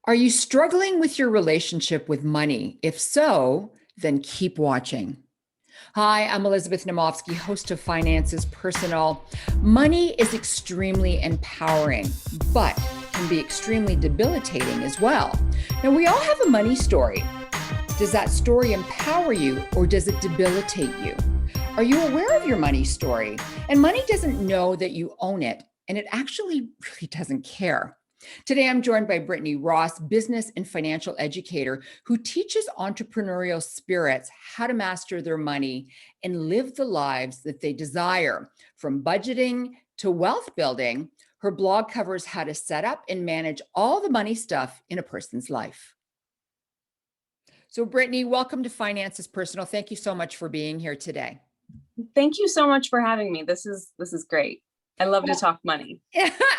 Are you struggling with your relationship with money? If so, then keep watching. Hi, I'm Elizabeth Naumovski, host of Finances Personal. Money is extremely empowering, but can be extremely debilitating as well. Now, we all have a money story. Does that story empower you or does it debilitate you? Are you aware of your money story? And money doesn't know that you own it, and it actually really doesn't care. Today, I'm joined by Britni Ross, business and financial educator, who teaches entrepreneurial spirits how to master their money and live the lives that they desire. From budgeting to wealth building, her blog covers how to set up and manage all the money stuff in a person's life. So, Britni, welcome to Finances Personal. Thank you so much for being here today. Thank you so much for having me. This is great. I love to talk money.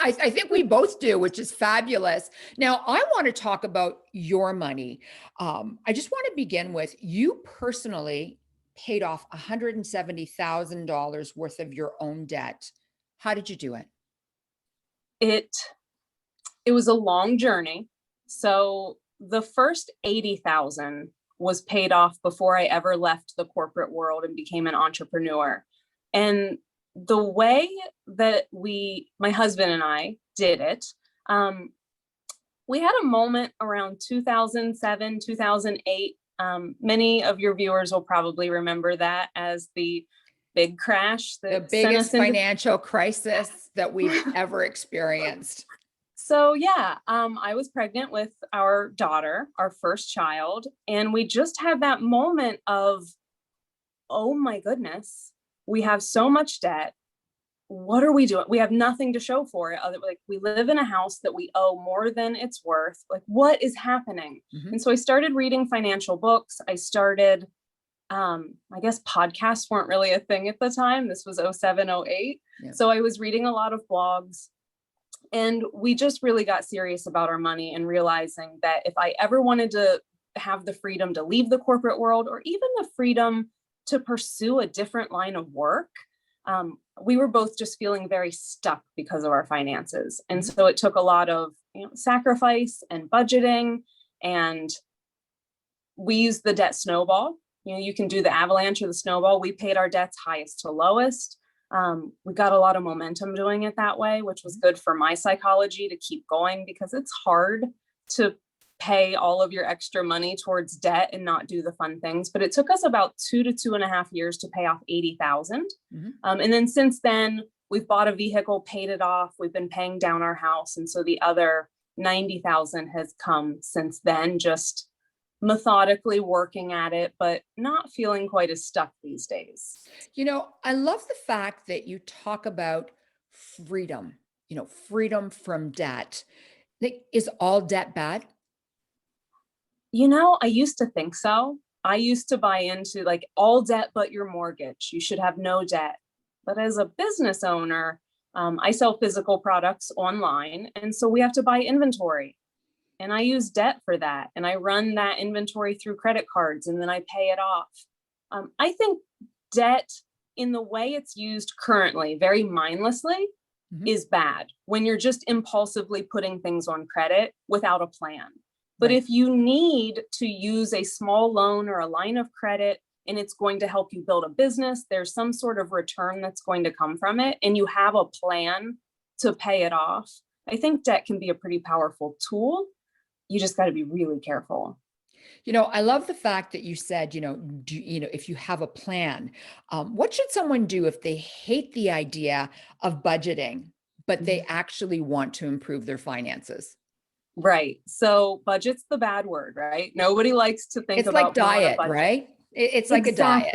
I think we both do, which is fabulous. Now, I want to talk about your money. I just want to begin with, you personally paid off $170,000 worth of your own debt. How did you do it? It was a long journey. So the first 80,000 was paid off before I ever left the corporate world and became an entrepreneur. And the way that my husband and I did it, we had a moment around 2007, 2008. Many of your viewers will probably remember that as the big crash. The biggest financial crisis that we've ever experienced. So yeah, I was pregnant with our daughter, our first child, and we just had that moment of, oh my goodness, we have so much debt. What are we doing? We have nothing to show for it. Like, we live in a house that we owe more than it's worth. Like, what is happening? Mm-hmm. And so I started reading financial books. I started, I guess podcasts weren't really a thing at the time. This was 07, 08. Yeah. So I was reading a lot of blogs, and we just really got serious about our money and realizing that if I ever wanted to have the freedom to leave the corporate world, or even the freedom to pursue a different line of work, we were both just feeling very stuck because of our finances. And so it took a lot of sacrifice and budgeting, and we used the debt snowball. You can do the avalanche or the snowball. We paid our debts highest to lowest. We got a lot of momentum doing it that way, which was good for my psychology to keep going, because it's hard to pay all of your extra money towards debt and not do the fun things. But it took us about 2 to 2.5 years to pay off 80,000. And then since then, we've bought a vehicle, paid it off. We've been paying down our house. And so the other 90,000 has come since then, just methodically working at it, but not feeling quite as stuck these days. I love the fact that you talk about freedom, freedom from debt. Is all debt bad? I used to think so. I used to buy into like all debt but your mortgage. You should have no debt. But as a business owner, I sell physical products online. And so we have to buy inventory. And I use debt for that. And I run that inventory through credit cards, and then I pay it off. I think debt, in the way it's used currently, very mindlessly, is bad when you're just impulsively putting things on credit without a plan. But if you need to use a small loan or a line of credit, and it's going to help you build a business, there's some sort of return that's going to come from it, and you have a plan to pay it off, I think debt can be a pretty powerful tool. You just got to be really careful. I love the fact that you said, if you have a plan, what should someone do if they hate the idea of budgeting, but they actually want to improve their finances? Right. So budget's the bad word, right? Nobody likes to think about like diet, right? It's like a diet.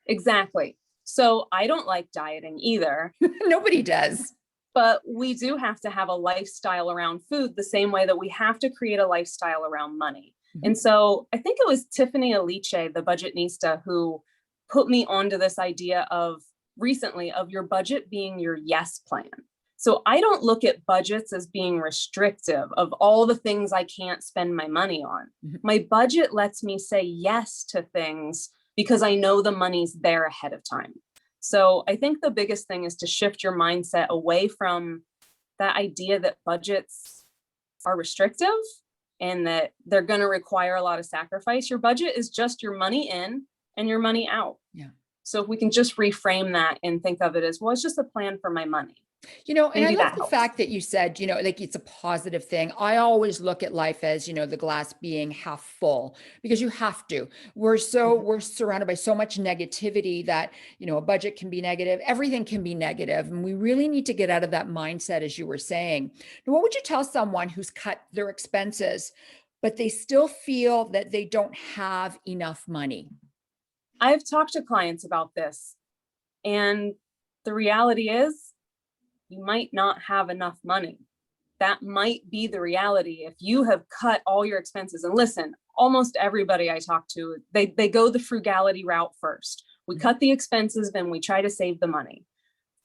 Exactly. So I don't like dieting either. Nobody does. But we do have to have a lifestyle around food the same way that we have to create a lifestyle around money. And so I think it was Tiffany Aliche, the budgetnista, who put me onto this idea of recently of your budget being your yes plan. So I don't look at budgets as being restrictive of all the things I can't spend my money on. My budget lets me say yes to things because I know the money's there ahead of time. So I think the biggest thing is to shift your mindset away from that idea that budgets are restrictive and that they're going to require a lot of sacrifice. Your budget is just your money in and your money out. Yeah. So if we can just reframe that and think of it as, well, it's just a plan for my money. And I Maybe love that the helps. fact that you said, like it's a positive thing. I always look at life as, the glass being half full, because you have to. We're surrounded by so much negativity that, a budget can be negative. Everything can be negative. And we really need to get out of that mindset, as you were saying. Now, what would you tell someone who's cut their expenses, but they still feel that they don't have enough money? I've talked to clients about this, and the reality is you might not have enough money. That might be the reality. If you have cut all your expenses, and listen, almost everybody I talk to, they go the frugality route first. We cut the expenses, then we try to save the money.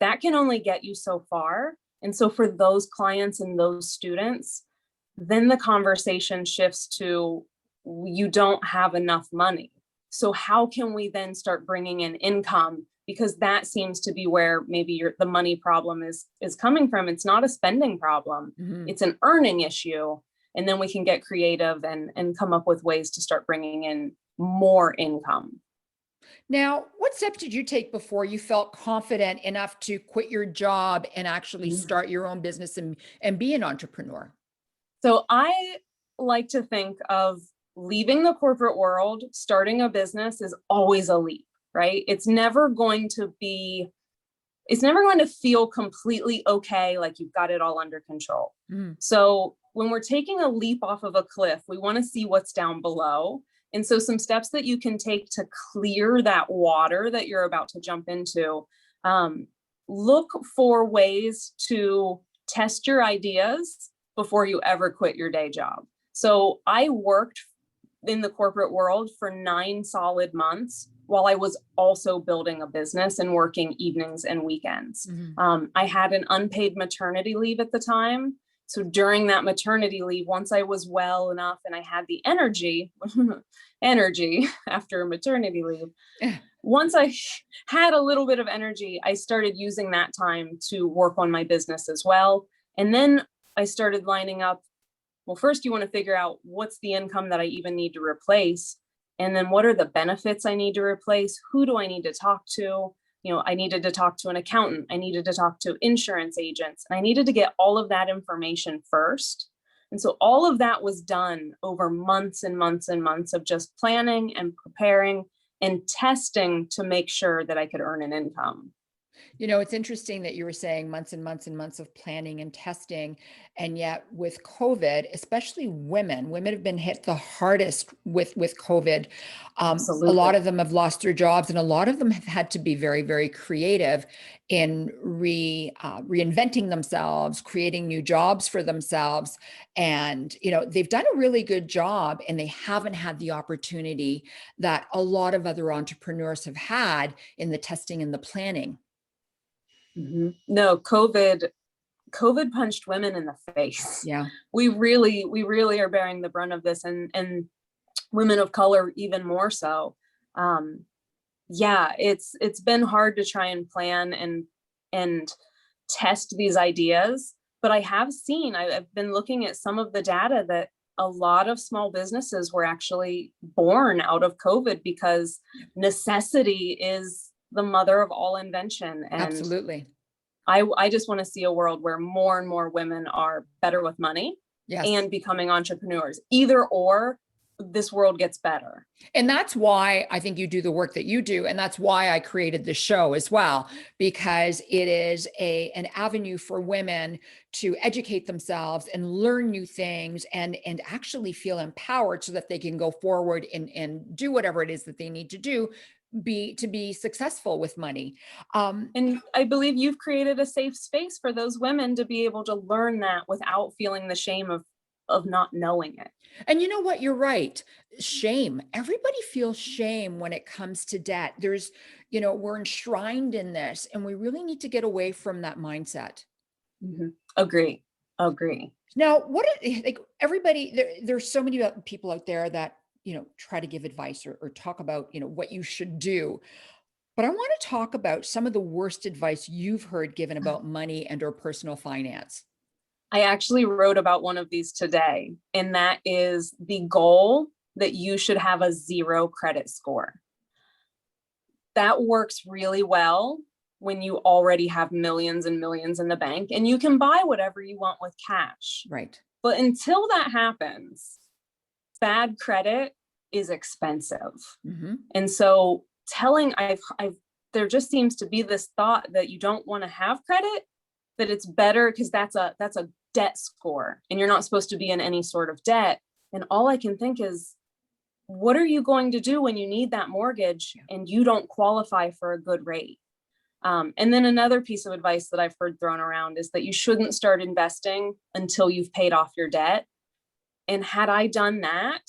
That can only get you so far. And so for those clients and those students, then the conversation shifts to, you don't have enough money. So how can we then start bringing in income? Because that seems to be where maybe the money problem is coming from. It's not a spending problem. Mm-hmm. It's an earning issue. And then we can get creative and come up with ways to start bringing in more income. Now, what steps did you take before you felt confident enough to quit your job and actually start your own business and be an entrepreneur? So I like to think of leaving the corporate world, starting a business is always a leap, right? It's never going to feel completely okay, like you've got it all under control. So when we're taking a leap off of a cliff, we want to see what's down below. And so some steps that you can take to clear that water that you're about to jump into, look for ways to test your ideas before you ever quit your day job. So I worked in the corporate world for 9 solid months while I was also building a business and working evenings and weekends. I had an unpaid maternity leave at the time. So during that maternity leave, once I was well enough and I had the energy after maternity leave, once I had a little bit of energy, I started using that time to work on my business as well. And then I started lining up, well, first you want to figure out what's the income that I even need to replace. And then what are the benefits I need to replace? Who do I need to talk to? I needed to talk to an accountant. I needed to talk to insurance agents. And I needed to get all of that information first. And so all of that was done over months and months and months of just planning and preparing and testing to make sure that I could earn an income. It's interesting that you were saying months and months and months of planning and testing. And yet with COVID, especially women have been hit the hardest with COVID. A lot of them have lost their jobs, and a lot of them have had to be very, very creative in reinventing themselves, creating new jobs for themselves. And, they've done a really good job, and they haven't had the opportunity that a lot of other entrepreneurs have had in the testing and the planning. No, COVID punched women in the face. Yeah. We really are bearing the brunt of this, and women of color even more so. Yeah, it's been hard to try and plan and test these ideas, but I've been looking at some of the data that a lot of small businesses were actually born out of COVID, because necessity is the mother of all invention. And Absolutely. I just want to see a world where more and more women are better with money and becoming entrepreneurs. Either or, this world gets better. And that's why I think you do the work that you do. And that's why I created the show as well, because it is an avenue for women to educate themselves and learn new things and actually feel empowered so that they can go forward and do whatever it is that they need to do to be successful with money. And I believe you've created a safe space for those women to be able to learn that without feeling the shame of not knowing it. And you know what? You're right. Shame. Everybody feels shame when it comes to debt. We're enshrined in this, and we really need to get away from that mindset. Agree. Now, there's so many people out there that, try to give advice or talk about, what you should do. But I want to talk about some of the worst advice you've heard given about money and or personal finance. I actually wrote about one of these today, and that is the goal that you should have a 0 credit score. That works really well when you already have millions and millions in the bank and you can buy whatever you want with cash. Right. But until that happens, bad credit is expensive. Mm-hmm. And so there just seems to be this thought that you don't want to have credit, that it's better because that's a debt score and you're not supposed to be in any sort of debt. And all I can think is, what are you going to do when you need that mortgage and you don't qualify for a good rate? And then another piece of advice that I've heard thrown around is that you shouldn't start investing until you've paid off your debt. And had I done that,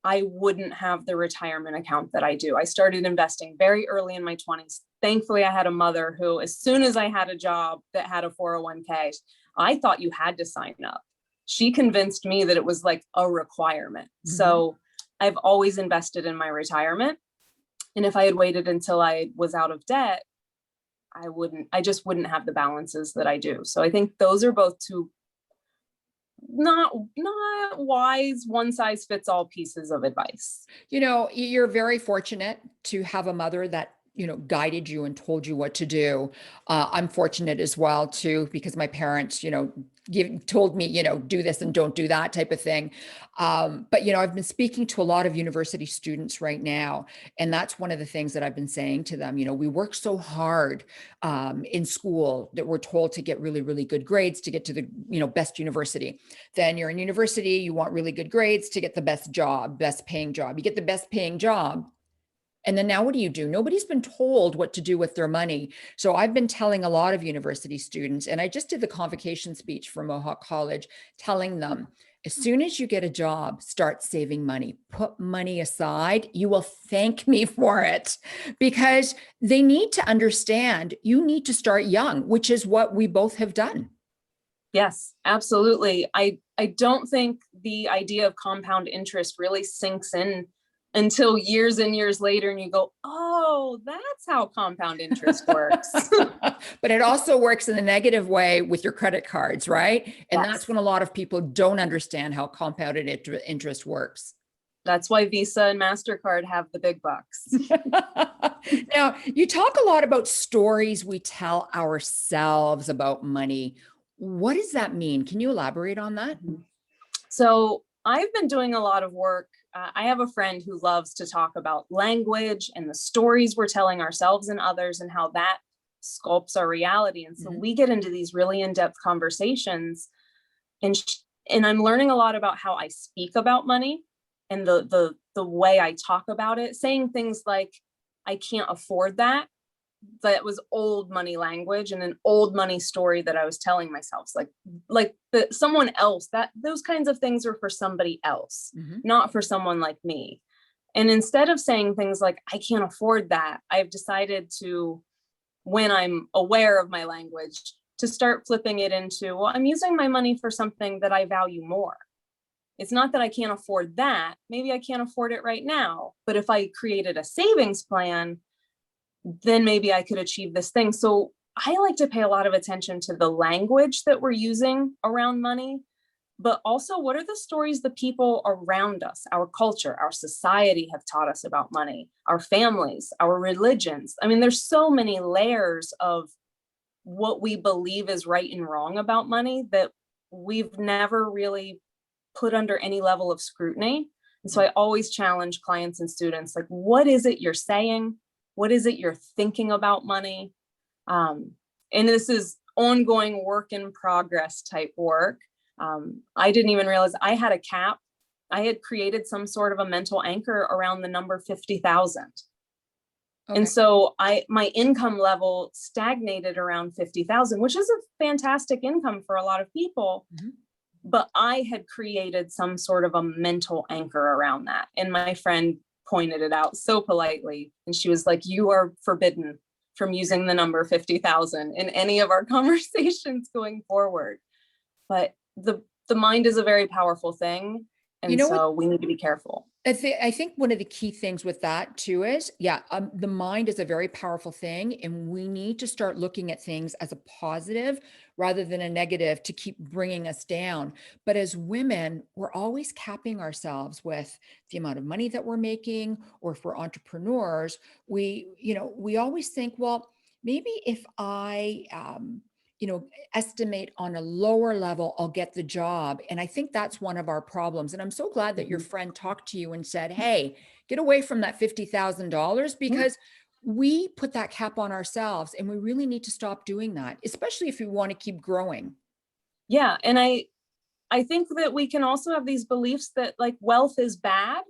I wouldn't have the retirement account that I do. I started investing very early in my 20s. Thankfully, I had a mother who, as soon as I had a job that had a 401k, I thought you had to sign up. She convinced me that it was like a requirement. Mm-hmm. So I've always invested in my retirement. And if I had waited until I was out of debt, I just wouldn't have the balances that I do. So I think those are both two not wise, one size fits all pieces of advice. You're very fortunate to have a mother that guided you and told you what to do. I'm fortunate as well too, because my parents, told me, do this and don't do that type of thing. But I've been speaking to a lot of university students right now, and that's one of the things that I've been saying to them. We work so hard in school that we're told to get really, really good grades to get to the, best university. Then you're in university, you want really good grades to get the best job, best paying job. You get the best paying job. And then now what do? Nobody's been told what to do with their money. So I've been telling a lot of university students, and I just did the convocation speech for Mohawk College, telling them, as soon as you get a job, start saving money, put money aside. You will thank me for it, because they need to understand you need to start young, which is what we both have done. Yes, absolutely. I don't think the idea of compound interest really sinks in until years and years later, and you go, oh, that's how compound interest works. But it also works in a negative way with your credit cards, right? And yes, that's when a lot of people don't understand how compounded interest works. That's why Visa and MasterCard have the big bucks. Now, you talk a lot about stories we tell ourselves about money. What does that mean? Can you elaborate on that? So I've been doing a lot of work. I have a friend who loves to talk about language and the stories we're telling ourselves and others and how that sculpts our reality. And so we get into these really in-depth conversations, and I'm learning a lot about how I speak about money and the way I talk about it, saying things like, I can't afford that. That was old money language and an old money story that I was telling myself, like someone else, that those kinds of things are for somebody else, not for someone like me. And instead of saying things like, I can't afford that, I've decided to, when I'm aware of my language, to start flipping it into, well, I'm using my money for something that I value more. It's not that I can't afford that. Maybe I can't afford it right now, but if I created a savings plan, then maybe I could achieve this thing. So I like to pay a lot of attention to the language that we're using around money, but also what are the stories the people around us, our culture, our society have taught us about money, our families, our religions. I mean, there's so many layers of what we believe is right and wrong about money that we've never really put under any level of scrutiny. And so I always challenge clients and students, like, what is it you're saying? What is it you're thinking about money? And this is ongoing work in progress type work. I didn't even realize I had a cap. I had created some sort of a mental anchor around the number 50,000. Okay. And so my income level stagnated around 50,000, which is a fantastic income for a lot of people. But I had created some sort of a mental anchor around that. And my friend pointed it out so politely. And she was like, you are forbidden from using the number 50,000 in any of our conversations going forward. But the mind is a very powerful thing. And so we need to be careful. I think one of the key things with that too is, yeah, the mind is a very powerful thing, and we need to start looking at things as a positive rather than a negative to keep bringing us down. But as women, we're always capping ourselves with the amount of money that we're making, or if we're entrepreneurs, we always think, well, maybe if I, estimate on a lower level, I'll get the job. And I think that's one of our problems. And I'm so glad that your Mhm. friend talked to you and said, hey, get away from that $50,000, Yeah. because we put that cap on ourselves and we really need to stop doing that, especially if we want to keep growing. Yeah, and I think that we can also have these beliefs that like wealth is bad,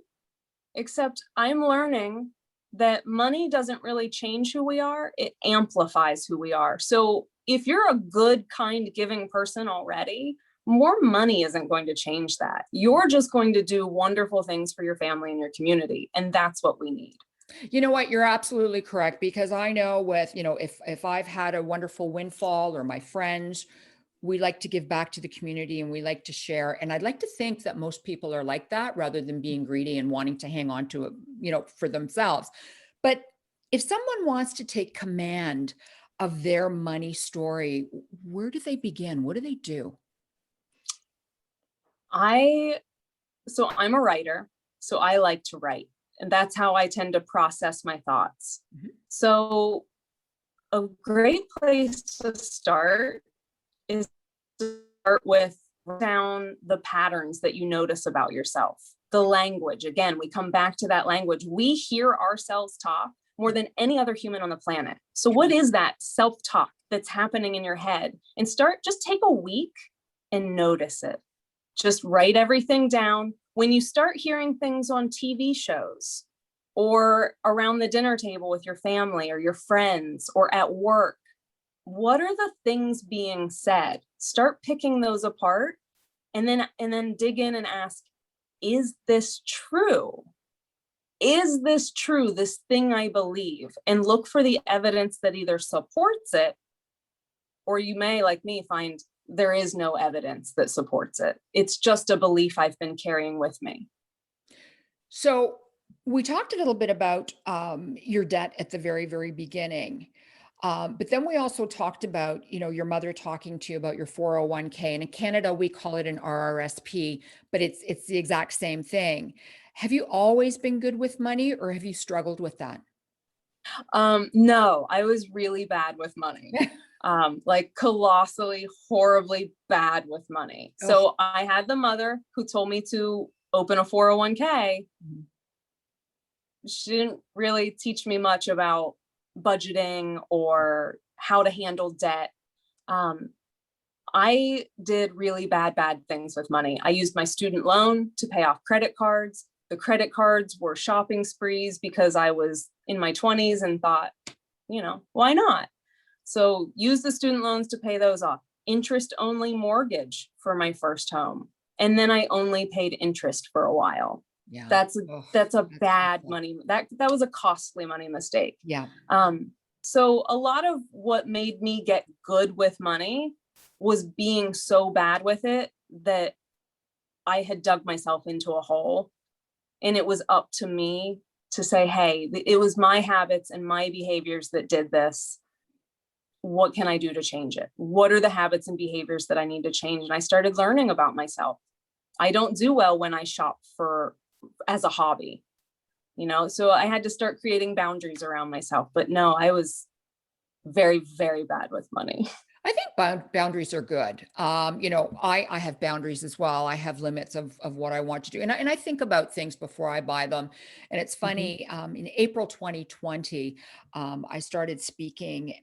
except I'm learning that money doesn't really change who we are, it amplifies who we are. So if you're a good, kind, giving person already, more money isn't going to change that. You're just going to do wonderful things for your family and your community. And that's what we need. You know what? You're absolutely correct, because I know with, if I've had a wonderful windfall, or my friends, we like to give back to the community and we like to share. And I'd like to think that most people are like that rather than being greedy and wanting to hang on to it, for themselves. But if someone wants to take command of their money story, where do they begin? What do they do? I so I'm a writer, so I like to write. And that's how I tend to process my thoughts. Mhm. So a great place to start is to start with down the patterns that you notice about yourself. The language, again, we come back to that language. We hear ourselves talk more than any other human on the planet. So, Yeah. what is that self talk that's happening in your head? And just take a week and notice it. Just write everything down. When you start hearing things on TV shows or around the dinner table with your family or your friends or at work, what are the things being said? Start picking those apart and then dig in and ask, is this true? Is this true, this thing I believe? And look for the evidence that either supports it, or you may, like me, find there is no evidence that supports it. It's just a belief I've been carrying with me. So we talked a little bit about your debt at the very, very beginning. But then we also talked about, your mother talking to you about your 401k. And in Canada, we call it an RRSP, but it's the exact same thing. Have you always been good with money, or have you struggled with that? No, I was really bad with money. Like colossally, horribly bad with money. Oh, So I had the mother who told me to open a 401k. mhm. She didn't really teach me much about budgeting or how to handle debt. Um, I did really bad things with money. I used my student loan to pay off credit cards. The credit cards were shopping sprees because I was in my 20s and thought, why not? So use the student loans to pay those off. Interest only mortgage for my first home. And then I only paid interest for a while. Yeah. That's a, Oh, that's a that's bad awful. money. That was a costly money mistake. Yeah. Um, so a lot of what made me get good with money was being so bad with it that I had dug myself into a hole, and it was up to me to say, hey, it was my habits and my behaviors that did this. What can I do to change it? What are the habits and behaviors that I need to change? And I started learning about myself. I don't do well when I shop for as a hobby, so I had to start creating boundaries around myself. But no, I was very, very bad with money. I think boundaries are good. I have boundaries as well. I have limits of what I want to do, and I think about things before I buy them. And it's Mhm. funny. In April 2020, I started speaking.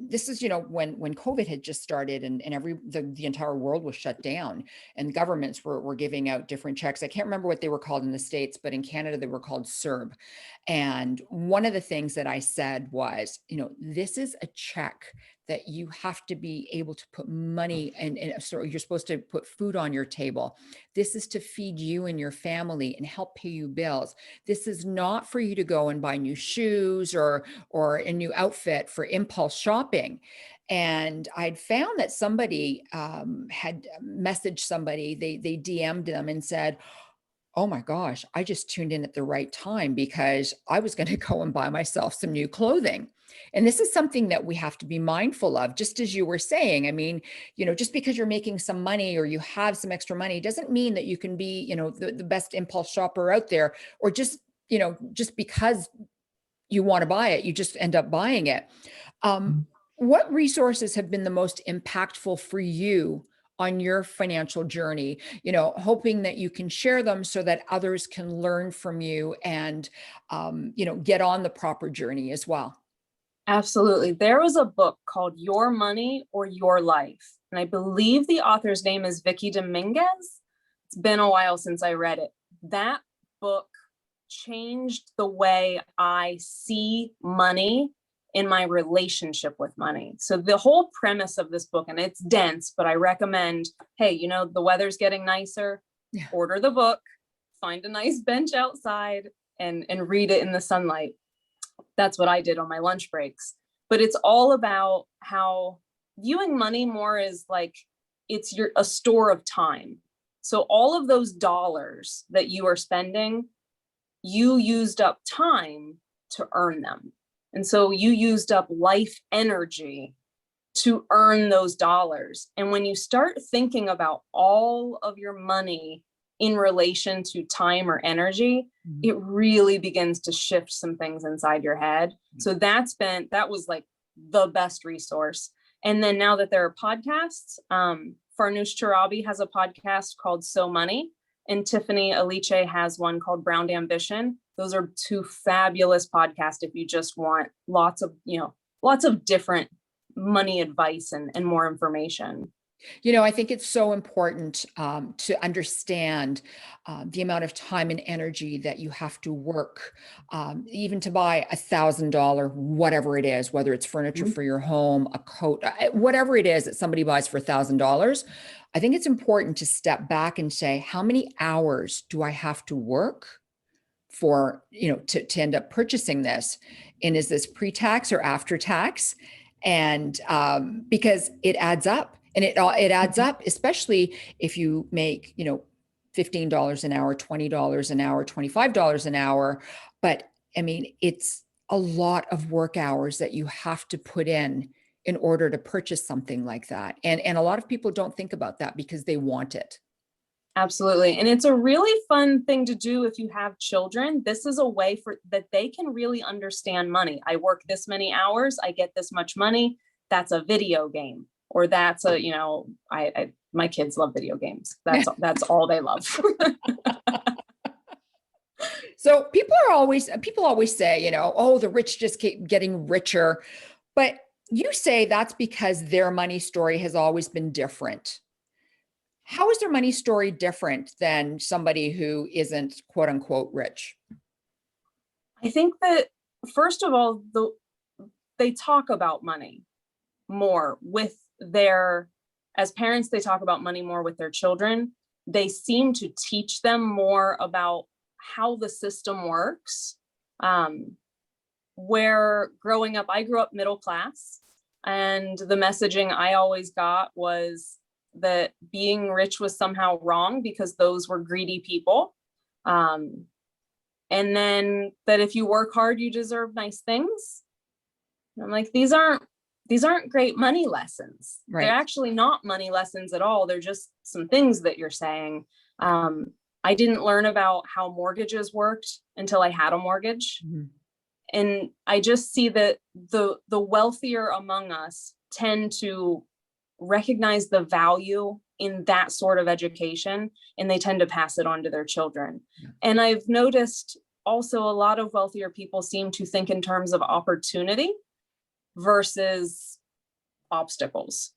This is when COVID had just started, and the entire world was shut down, and governments were giving out different checks. I can't remember what they were called in the States, but in Canada they were called CERB. And one of the things that I said was, this is a check that you have to be able to put money, and so you're supposed to put food on your table. This is to feed you and your family and help pay you bills. This is not for you to go and buy new shoes or a new outfit for impulse shopping. And I'd found that somebody had messaged somebody, they DM'd them and said, Oh my gosh, I just tuned in at the right time because I was going to go and buy myself some new clothing. And this is something that we have to be mindful of, just as you were saying. I mean, just because you're making some money or you have some extra money doesn't mean that you can be, the best impulse shopper out there, or just because you want to buy it, you just end up buying it. What resources have been the most impactful for you on your financial journey? Hoping that you can share them so that others can learn from you and, get on the proper journey as well. Absolutely. There was a book called Your Money or Your Life, and I believe the author's name is Vicky Dominguez. It's been a while since I read it. That book changed the way I see money in my relationship with money. So the whole premise of this book, and it's dense, but I recommend, hey, the weather's getting nicer, Yeah. order the book, find a nice bench outside and read it in the sunlight. That's what I did on my lunch breaks. But it's all about how viewing money more is like it's a store of time. So all of those dollars that you are spending, you used up time to earn them. And so you used up life energy to earn those dollars. And when you start thinking about all of your money in relation to time or energy, it really begins to shift some things inside your head. So that was like the best resource. And then now that there are podcasts, Farnoosh Torabi has a podcast called So Money, and Tiffany Aliche has one called Brown Ambition. Those are two fabulous podcasts if you just want lots of different money advice and more information. I think it's so important to understand the amount of time and energy that you have to work, even to buy $1,000, whatever it is, whether it's furniture for your home, a coat, whatever it is that somebody buys for $1,000. I think it's important to step back and say, how many hours do I have to work for, to end up purchasing this? And is this pre-tax or after tax? And because it adds up. And it adds up, especially if you make, $15 an hour, $20 an hour, $25 an hour. But I mean, it's a lot of work hours that you have to put in order to purchase something like that. And a lot of people don't think about that because they want it. Absolutely. And it's a really fun thing to do if you have children. This is a way for that they can really understand money. I work this many hours, I get this much money. That's a video game. Or that's my kids love video games. That's all they love. So people always say, oh, the rich just keep getting richer. But you say that's because their money story has always been different. How is their money story different than somebody who isn't quote unquote rich? I think that first of all, they talk about money more with as parents, they talk about money more with their children. They seem to teach them more about how the system works. Where growing up, I grew up middle class, and the messaging I always got was that being rich was somehow wrong because those were greedy people. And then that if you work hard, you deserve nice things. And I'm like, these aren't great money lessons. Right. They're actually not money lessons at all. They're just some things that you're saying. I didn't learn about how mortgages worked until I had a mortgage. And I just see that the wealthier among us tend to recognize the value in that sort of education, and they tend to pass it on to their children. And I've noticed also a lot of wealthier people seem to think in terms of opportunity versus obstacles.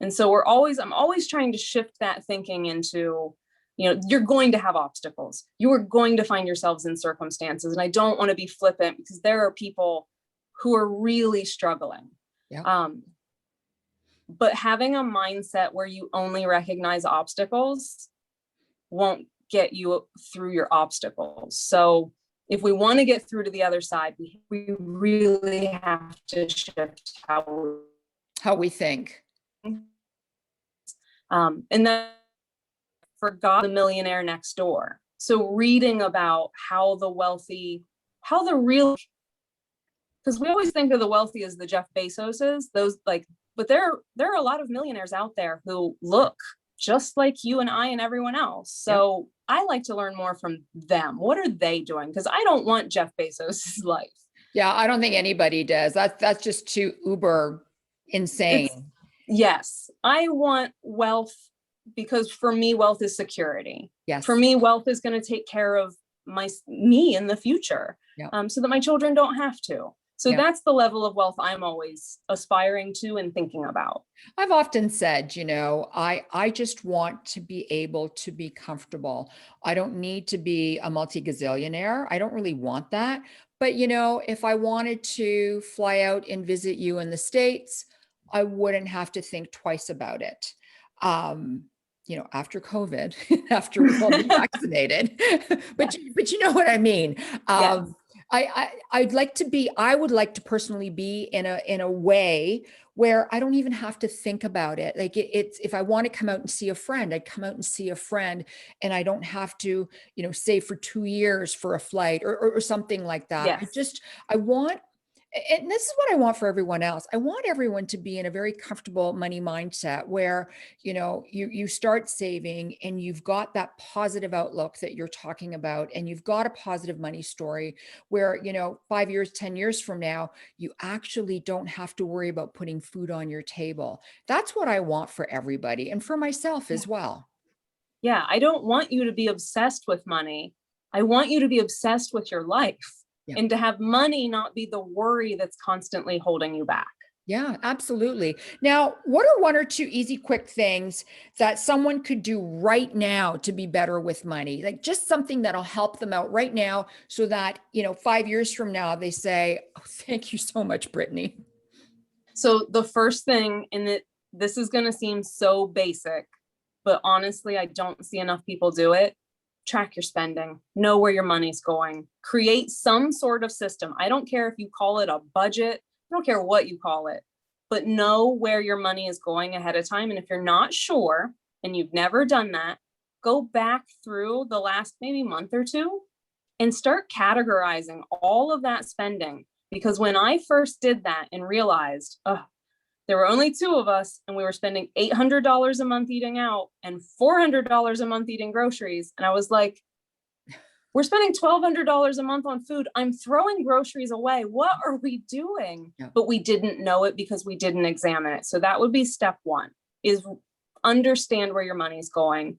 And so I'm always trying to shift that thinking into, you're going to have obstacles. You are going to find yourselves in circumstances. And I don't want to be flippant because there are people who are really struggling. Yeah. But having a mindset where you only recognize obstacles won't get you through your obstacles. So if we want to get through to the other side, we really have to shift How we think. And then forgot the millionaire next door. So reading about how the wealthy, how the real, because we always think of the wealthy as the Jeff Bezoses, those like, but there are a lot of millionaires out there who look just like you and I and everyone else. So I like to learn more from them. What are they doing? Because I don't want Jeff Bezos' life. Yeah, I don't think anybody does. That's just too uber insane. Yes, I want wealth because for me, wealth is security. Yes. For me, wealth is going to take care of me in the future, Yeah. So that my children don't have to. So that's the level of wealth I'm always aspiring to and thinking about. I've often said, I just want to be able to be comfortable. I don't need to be a multi-gazillionaire. I don't really want that. But, if I wanted to fly out and visit you in the States, I wouldn't have to think twice about it. After COVID, after we all be vaccinated, but you know what I mean? Yes. I would like to personally be in a way where I don't even have to think about it. Like it's, if I want to come out and see a friend, I'd come out and see a friend and I don't have to, save for 2 years for a flight or something like that. Yes. I want, and this is what I want for everyone else. I want everyone to be in a very comfortable money mindset where, you start saving and you've got that positive outlook that you're talking about, and you've got a positive money story where, 5 years, 10 years from now, you actually don't have to worry about putting food on your table. That's what I want for everybody and for myself as well. Yeah. I don't want you to be obsessed with money. I want you to be obsessed with your life. Yeah. And to have money not be the worry that's constantly holding you back. Yeah, absolutely. Now, what are one or two easy, quick things that someone could do right now to be better with money? Like just something that'll help them out right now so that, 5 years from now, they say, oh, thank you so much, Britni. So the first thing, and this is going to seem so basic, but honestly, I don't see enough people do it. Track your spending, know where your money's going, create some sort of system. I don't care if you call it a budget, I don't care what you call it, but know where your money is going ahead of time. And if you're not sure and you've never done that, go back through the last maybe month or two and start categorizing all of that spending. Because when I first did that and realized, there were only two of us and we were spending $800 a month eating out and $400 a month eating groceries. And I was like, we're spending $1,200 a month on food. I'm throwing groceries away. What are we doing? Yeah. But we didn't know it because we didn't examine it. So that would be step one, is understand where your money's going.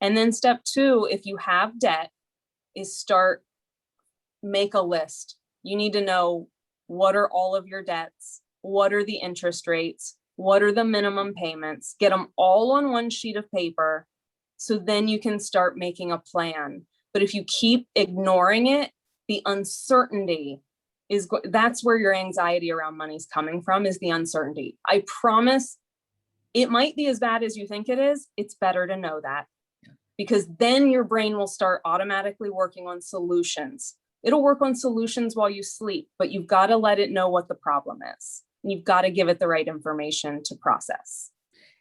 And then step two, if you have debt, is make a list. You need to know, what are all of your debts? What are the interest rates? What are the minimum payments? Get them all on one sheet of paper. So then you can start making a plan. But if you keep ignoring it, the uncertainty that's where your anxiety around money is coming from, is the uncertainty. I promise it might be as bad as you think it is. It's better to know that, because then your brain will start automatically working on solutions. It'll work on solutions while you sleep, but you've got to let it know what the problem is. You've got to give it the right information to process.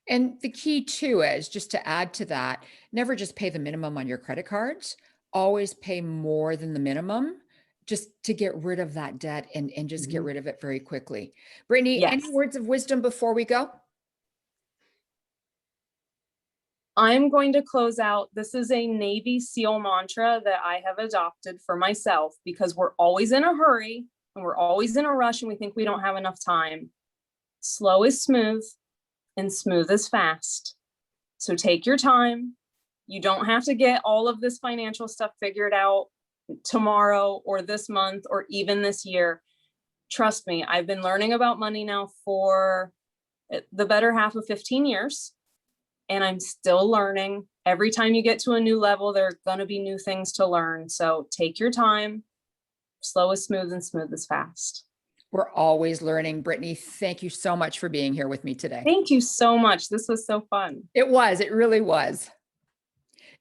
And the key too is, just to add to that, never just pay the minimum on your credit cards. Always pay more than the minimum, just to get rid of that debt and just get rid of it very quickly. Britni, Yes. any words of wisdom before we go? I'm going to close out. This is a Navy SEAL mantra that I have adopted for myself, because we're always in a hurry and we're always in a rush and we think we don't have enough time. Slow is smooth and smooth is fast. So take your time. You don't have to get all of this financial stuff figured out tomorrow or this month or even this year. Trust me, I've been learning about money now for the better half of 15 years. And I'm still learning. Every time you get to a new level, there are going to be new things to learn. So take your time. Slow is smooth and smooth is fast. We're always learning. Britni, thank you so much for being here with me today. Thank you so much. This was so fun. It really was.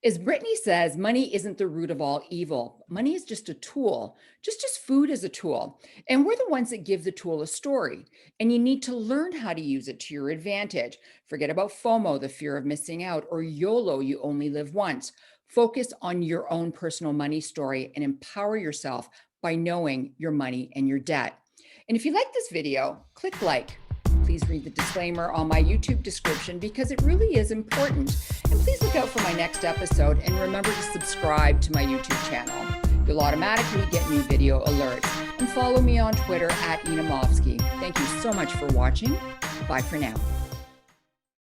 As Britni says, money isn't the root of all evil. Money is just a tool, just as food is a tool. And we're the ones that give the tool a story. And you need to learn how to use it to your advantage. Forget about FOMO, the fear of missing out, or YOLO, you only live once. Focus on your own personal money story and empower yourself by knowing your money and your debt. And if you like this video, click like. Please read the disclaimer on my YouTube description because it really is important. And please look out for my next episode and remember to subscribe to my YouTube channel. You'll automatically get new video alerts. And follow me on Twitter at E Naumovski. Thank you so much for watching. Bye for now.